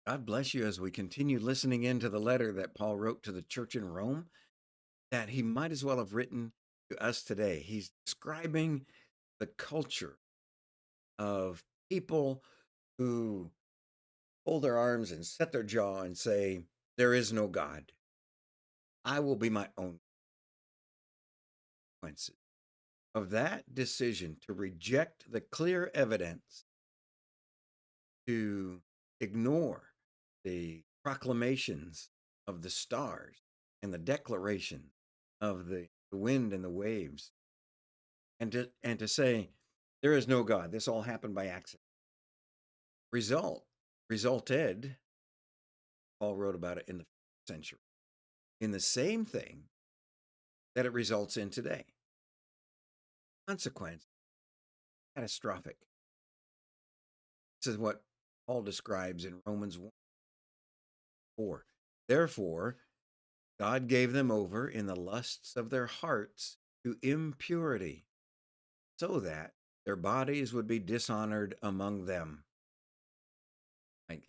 God bless you as we continue listening into the letter that Paul wrote to the church in Rome that he might as well have written to us today. He's describing the culture of people who fold their arms and set their jaw and say, there is no God. I will be my own consequences. Of that decision to reject the clear evidence, to ignore the proclamations of the stars and the declaration of the wind and the waves, and to say there is no God. This all happened by accident. Result resulted. Paul wrote about it in the 1st century in the same thing that it results in today. Consequence catastrophic. This is what Paul describes in Romans 1:4. Therefore, God gave them over in the lusts of their hearts to impurity, so that their bodies would be dishonored among them.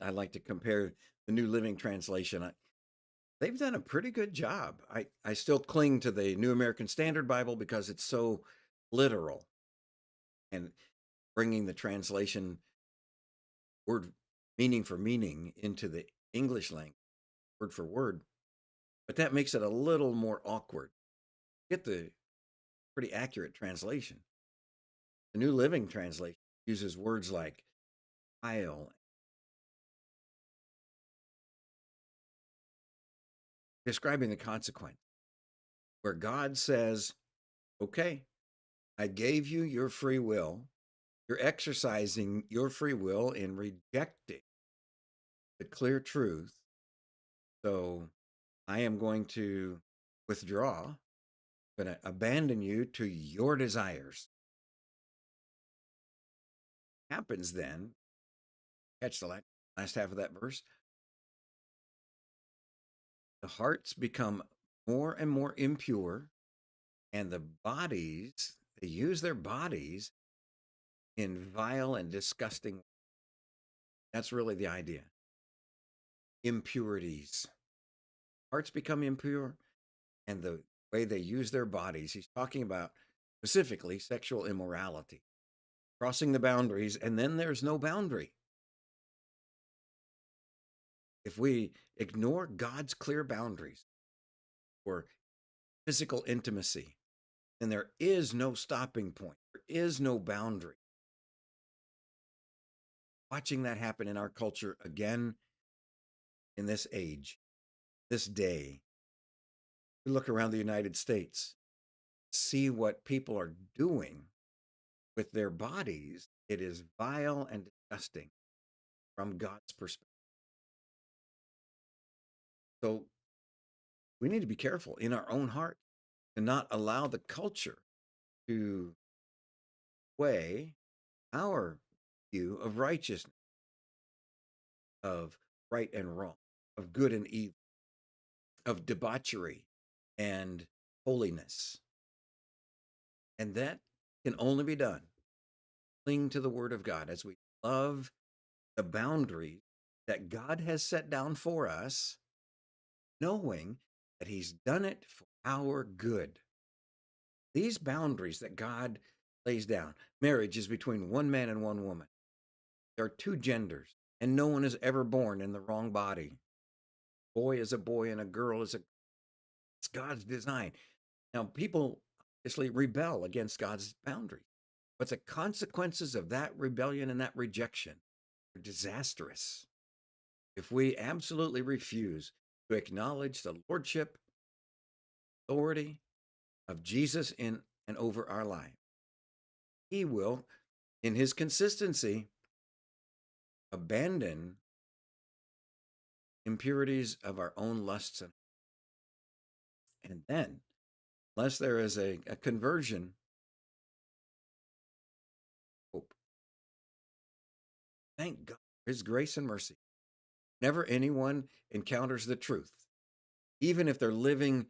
I like to compare the New Living Translation. They've done a pretty good job. I still cling to the New American Standard Bible because it's so literal and bringing the translation word meaning for meaning into the English language, word for word. But that makes it a little more awkward. Get the pretty accurate translation. The New Living Translation uses words like "pile," describing the consequence, where God says, okay, I gave you your free will. You're exercising your free will in rejecting the clear truth. So I am going to withdraw, going to abandon you to your desires. Happens then, catch the last half of that verse, the hearts become more and more impure, and the bodies, they use their bodies in vile and disgusting. That's really the idea. Impurities. Hearts become impure, and the way they use their bodies, he's talking about specifically sexual immorality, crossing the boundaries, and then there's no boundary. If we ignore God's clear boundaries for physical intimacy, then there is no stopping point. There is no boundary. Watching that happen in our culture again in this age, this day. We look around the United States, see what people are doing with their bodies. It is vile and disgusting from God's perspective. So we need to be careful in our own heart and not allow the culture to weigh our view of righteousness, of right and wrong, of good and evil, of debauchery and holiness. And that can only be done. Cling to the word of God as we love the boundaries that God has set down for us, knowing that he's done it for our good. These boundaries that God lays down, marriage is between one man and one woman. There are two genders, and no one is ever born in the wrong body. Boy is a boy and a girl is it's God's design. Now, people obviously rebel against God's boundaries, but the consequences of that rebellion and that rejection are disastrous. If we absolutely refuse to acknowledge the lordship, authority of Jesus in and over our life, he will, in his consistency, abandon impurities of our own lusts. And then, unless there is a conversion, hope. Thank God for his grace and mercy. Never anyone encounters the truth, even if they're living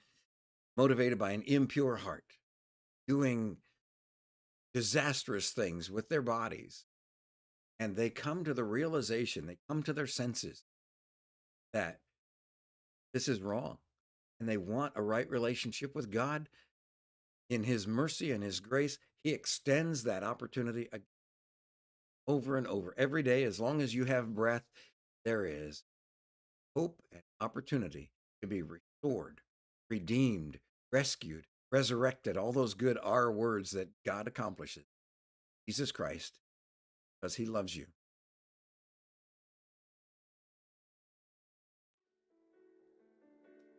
motivated by an impure heart, doing disastrous things with their bodies, and they come to the realization, they come to their senses that this is wrong and they want a right relationship with God, in His mercy and His grace, He extends that opportunity over and over every day. As long as you have breath, there is hope and opportunity to be restored, redeemed, rescued, resurrected. All those good R words that God accomplishes. Jesus Christ, because He loves you.